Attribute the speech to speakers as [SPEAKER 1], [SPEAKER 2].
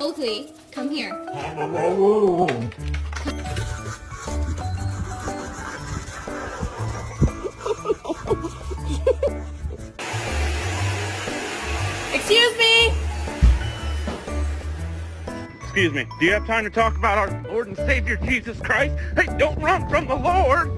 [SPEAKER 1] Oakley, come here. Excuse me!
[SPEAKER 2] Excuse me, do you have time to talk about our Lord and Savior Jesus Christ? Hey, don't run from the Lord!